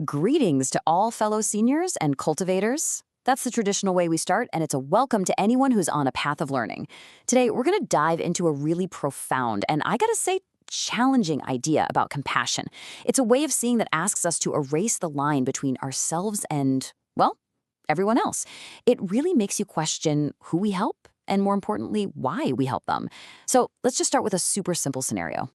Greetings to all fellow seniors and cultivators. That's the traditional way we start, and it's a welcome to anyone who's on a path of learning. Today, we're going to dive into a really profound and, I gotta say, challenging idea about compassion. It's a way of seeing that asks us to erase the line between ourselves and, well, everyone else. It really makes you question who we help and, more importantly, why we help them. So let's just start with a super simple scenario.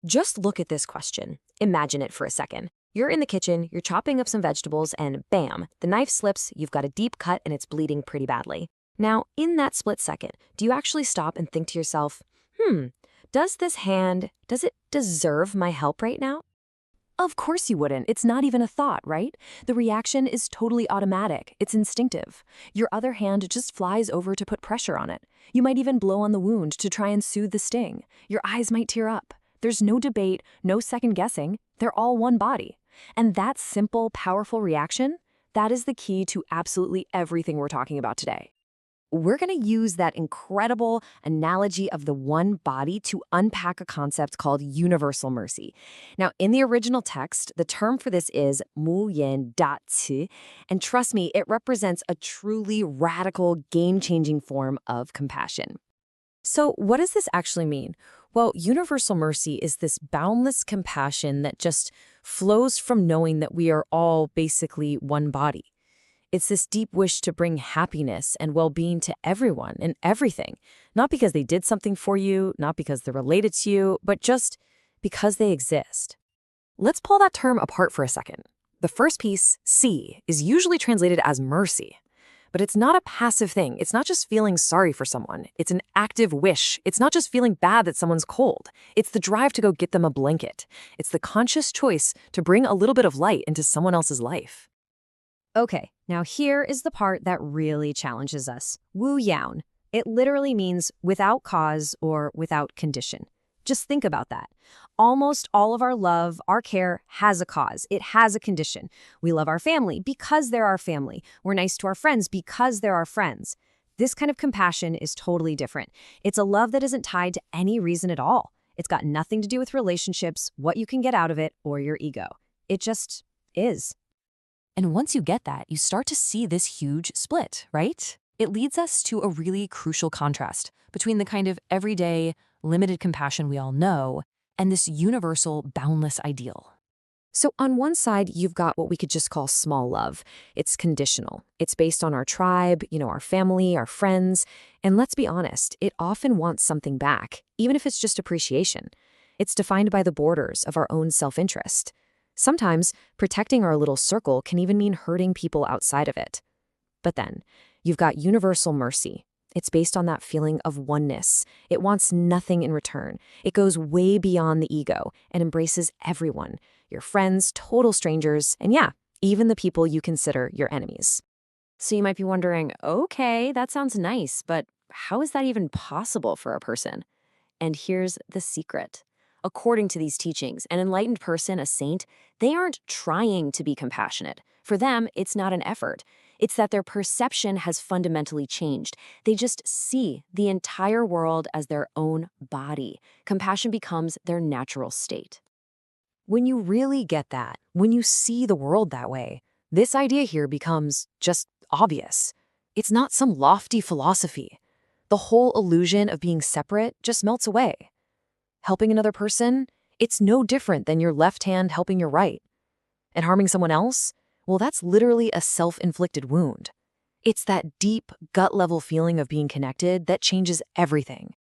Just look at this question. Imagine it for a second. You're in the kitchen, you're chopping up some vegetables, and bam, the knife slips, you've got a deep cut, and it's bleeding pretty badly. Now, in that split second, do you actually stop and think to yourself, does this hand, does it deserve my help right now? Of course you wouldn't. It's not even a thought, right? The reaction is totally automatic. It's instinctive. Your other hand just flies over to put pressure on it. You might even blow on the wound to try and soothe the sting. Your eyes might tear up. There's no debate, no second guessing. They're all one body. And that simple, powerful reaction, that is the key to absolutely everything we're talking about today. We're going to use that incredible analogy of the one body to unpack a concept called universal mercy. Now, in the original text, the term for this is 无缘大慈, and trust me, it represents a truly radical, game-changing form of compassion. So what does this actually mean? Well, universal mercy is this boundless compassion that just flows from knowing that we are all basically one body. It's this deep wish to bring happiness and well-being to everyone and everything, not because they did something for you, not because they're related to you, but just because they exist. Let's pull that term apart for a second. The first piece, si, is usually translated as mercy. But it's not a passive thing. It's not just feeling sorry for someone. It's an active wish. It's not just feeling bad that someone's cold. It's the drive to go get them a blanket. It's the conscious choice to bring a little bit of light into someone else's life. Okay, now here is the part that really challenges us. Wu Yaon. It literally means without cause or without condition. Just think about that. Almost all of our love, our care has a cause. It has a condition. We love our family because they're our family. We're nice to our friends because they're our friends. This kind of compassion is totally different. It's a love that isn't tied to any reason at all. It's got nothing to do with relationships, what you can get out of it, or your ego. It just is. And once you get that, you start to see this huge split, right? It leads us to a really crucial contrast between the kind of everyday, limited compassion we all know and this universal, boundless ideal. So on one side, you've got what we could just call small love. It's conditional. It's based on our tribe, our family, our friends. And let's be honest, it often wants something back, even if it's just appreciation. It's defined by the borders of our own self-interest. Sometimes protecting our little circle can even mean hurting people outside of it. But then, you've got universal mercy. It's based on that feeling of oneness. It wants nothing in return. It goes way beyond the ego and embraces everyone, your friends, total strangers, and yeah, even the people you consider your enemies. So you might be wondering, okay, that sounds nice, but how is that even possible for a person? And here's the secret. According to these teachings, an enlightened person, a saint, they aren't trying to be compassionate. For them, it's not an effort. It's that their perception has fundamentally changed. They just see the entire world as their own body. Compassion becomes their natural state. When you really get that, when you see the world that way, this idea here becomes just obvious. It's not some lofty philosophy. The whole illusion of being separate just melts away. Helping another person, it's no different than your left hand helping your right. And harming someone else? Well, that's literally a self-inflicted wound. It's that deep, gut-level feeling of being connected that changes everything.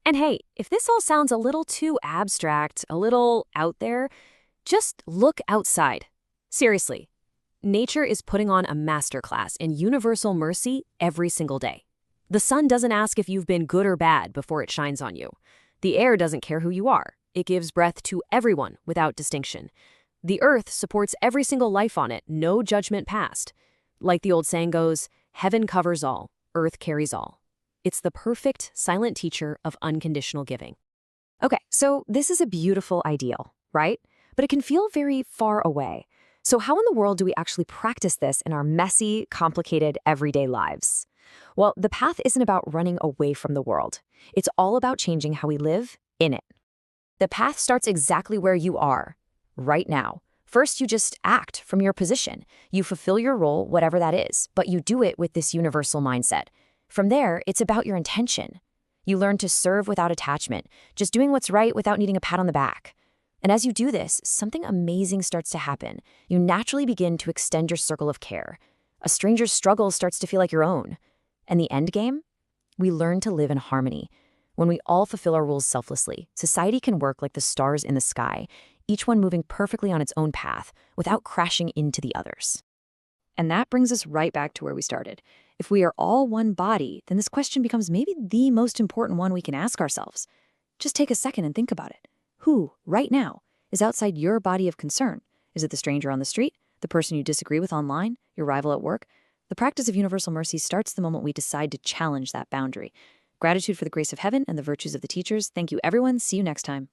And hey, if this all sounds a little too abstract, a little out there, just look outside. Seriously, nature is putting on a masterclass in universal mercy every single day. The sun doesn't ask if you've been good or bad before it shines on you. The air doesn't care who you are. It gives breath to everyone without distinction. The earth supports every single life on it, no judgment passed. Like the old saying goes, heaven covers all, earth carries all. It's the perfect silent teacher of unconditional giving. Okay, so this is a beautiful ideal, right? But it can feel very far away. So how in the world do we actually practice this in our messy, complicated, everyday lives? Well, the path isn't about running away from the world. It's all about changing how we live in it. The path starts exactly where you are, right now, First, you just act from your position. You fulfill your role, whatever that is, but you do it with this universal mindset. From there, it's about your intention. You learn to serve without attachment, just doing what's right without needing a pat on the back. And as you do this, something amazing starts to happen. You naturally begin to extend your circle of care. A stranger's struggle starts to feel like your own. And the end game? We learn to live in harmony. When we all fulfill our roles selflessly, society can work like the stars in the sky, each one moving perfectly on its own path without crashing into the others. And that brings us right back to where we started. If we are all one body, then this question becomes maybe the most important one we can ask ourselves. Just take a second and think about it. Who, right now, is outside your body of concern? Is it the stranger on the street? The person you disagree with online? Your rival at work? The practice of universal mercy starts the moment we decide to challenge that boundary. Gratitude for the grace of heaven and the virtues of the teachers. Thank you, everyone. See you next time.